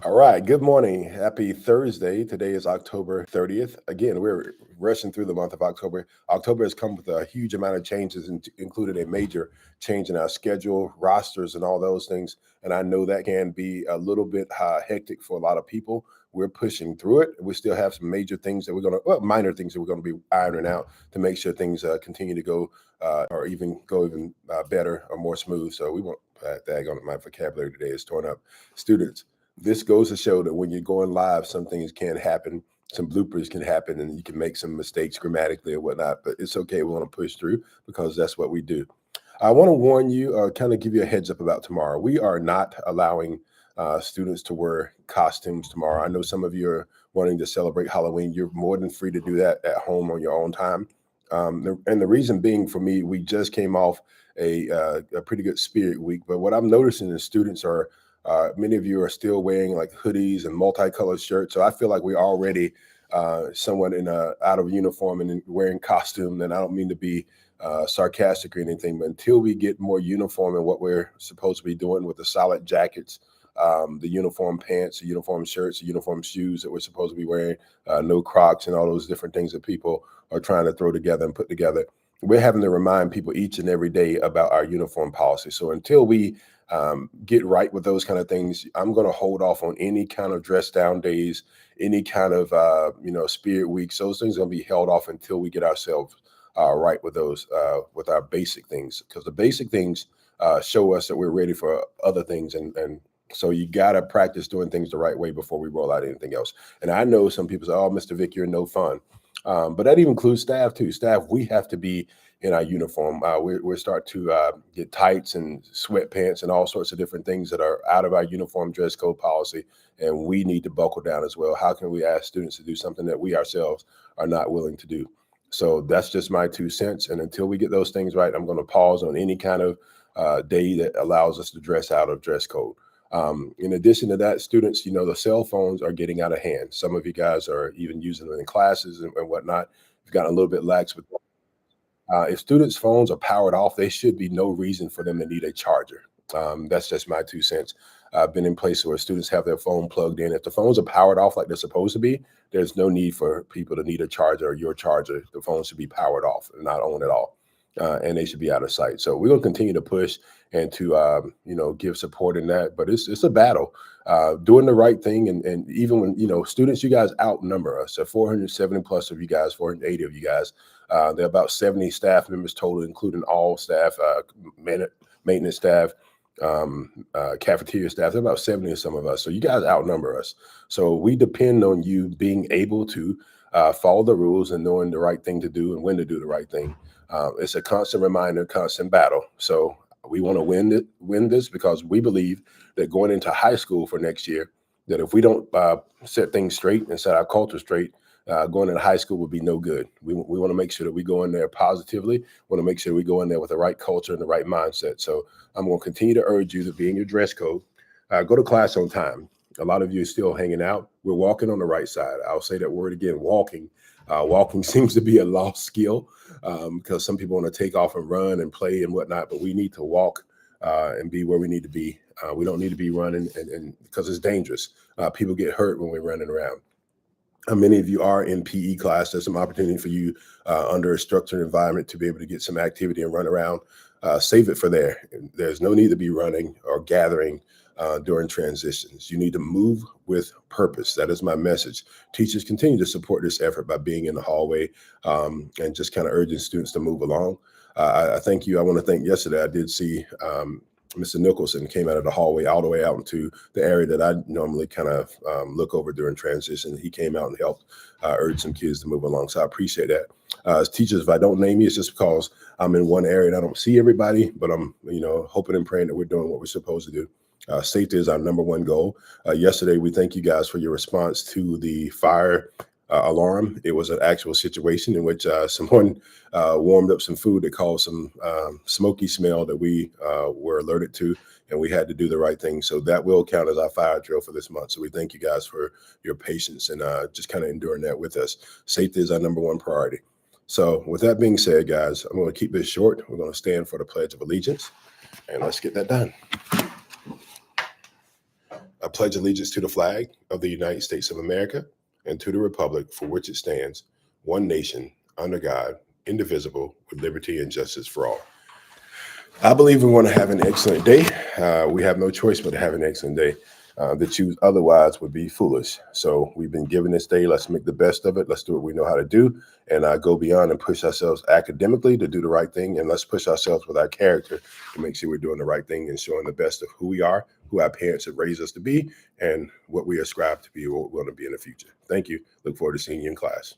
All right. Good morning. Happy Thursday. Today is October 30th. Again, we're rushing through the month of October. October has come with a huge amount of changes, including a major change in our schedule, rosters, and all those things. And I know that can be a little bit hectic for a lot of people. We're pushing through it. We still have some major things that minor things that we're going to be ironing out to make sure things continue to go or even go even better or more smooth. So we won't on my vocabulary today is torn up. Students, this goes to show that when you're going live, some things can happen, some bloopers can happen, and you can make some mistakes grammatically or whatnot, but it's okay. We want to push through because that's what we do. I want to warn you, kind of give you a heads up about tomorrow. We are not allowing students to wear costumes tomorrow. I know some of you are wanting to celebrate Halloween. You're more than free to do that at home on your own time. And the reason being, for me, we just came off a pretty good Spirit Week, but what I'm noticing is students are many of you are still wearing like hoodies and multicolored shirts. So I feel like we're already somewhat out of uniform and wearing costume. And I don't mean to be sarcastic or anything, but until we get more uniform in what we're supposed to be doing with the solid jackets, the uniform pants, the uniform shirts, the uniform shoes that we're supposed to be wearing, no Crocs and all those different things that people are trying to throw together and put together. We're having to remind people each and every day about our uniform policy. So until we get right with those kind of things, I'm going to hold off on any kind of dress down days, any kind of Spirit Weeks. Those things are going to be held off until we get ourselves right with those with our basic things, because the basic things show us that we're ready for other things, and so you got to practice doing things the right way before we roll out anything else. And I know some people say, "Oh, Mr. Vick, you're no fun," but that even includes staff too. Staff, we have to be in our uniform. We're start to get tights and sweatpants and all sorts of different things that are out of our uniform dress code policy, and we need to buckle down as well. How can we ask students to do something that we ourselves are not willing to do? So that's just my 2 cents. And until we get those things right, I'm going to pause on any kind of day that allows us to dress out of dress code. In addition to that, students, the cell phones are getting out of hand. Some of you guys are even using them in classes and whatnot. We've gotten a little bit lax with that. If students' phones are powered off, there should be no reason for them to need a charger. That's just my 2 cents. I've been in places where students have their phone plugged in. If the phones are powered off like they're supposed to be, there's no need for people to need a charger or your charger. The phone should be powered off and not on at all. And they should be out of sight. So we're going to continue to push and to, give support in that. But it's a battle, doing the right thing. And even when, students, you guys outnumber us. So 470 plus of you guys, 480 of you guys. There are about 70 staff members total, including all staff, maintenance staff, cafeteria staff. There are about 70 of some of us. So you guys outnumber us. So we depend on you being able to follow the rules and knowing the right thing to do and when to do the right thing. It's a constant reminder, constant battle. So we want to win this because we believe that going into high school for next year, that if we don't set things straight and set our culture straight, going into high school would be no good. We want to make sure that we go in there positively. We want to make sure we go in there with the right culture and the right mindset. So I'm going to continue to urge you to be in your dress code. Go to class on time. A lot of you are still hanging out. We're walking on the right side. I'll say that word again, walking. Walking seems to be a lost skill because some people want to take off and run and play and whatnot, but we need to walk and be where we need to be. We don't need to be running and because it's dangerous. People get hurt when we're running around. Many of you are in PE class. There's some opportunity for you under a structured environment to be able to get some activity and run around. Save it for there. There's no need to be running or gathering during transitions. You need to move with purpose. That is my message. Teachers continue to support this effort by being in the hallway and just kind of urging students to move along. I thank you. I want to thank yesterday. I did see Mr. Nicholson came out of the hallway all the way out into the area that I normally kind of look over during transition. He came out and helped urge some kids to move along. So I appreciate that. As teachers, if I don't name you, it's just because I'm in one area and I don't see everybody, but I'm, hoping and praying that we're doing what we're supposed to do. Safety is our number one goal. Yesterday, we thank you guys for your response to the fire alarm. It was an actual situation in which someone warmed up some food that caused some smoky smell that we were alerted to, and we had to do the right thing. So that will count as our fire drill for this month. So we thank you guys for your patience and just kind of enduring that with us. Safety is our number one priority. So with that being said, guys, I'm going to keep this short. We're going to stand for the Pledge of Allegiance, and let's get that done. I I pledge allegiance to the flag of the United States of America and to the republic for which it stands, one nation, under God, indivisible, with liberty and justice for all. I believe we want to have an excellent day. We have no choice but to have an excellent day. To choose otherwise would be foolish. So we've been given this day. Let's make the best of it. Let's do what we know how to do and go beyond and push ourselves academically to do the right thing. And let's push ourselves with our character to make sure we're doing the right thing and showing the best of who we are, who our parents have raised us to be, and what we ascribe to be, what we want to be in the future. Thank you. Look forward to seeing you in class.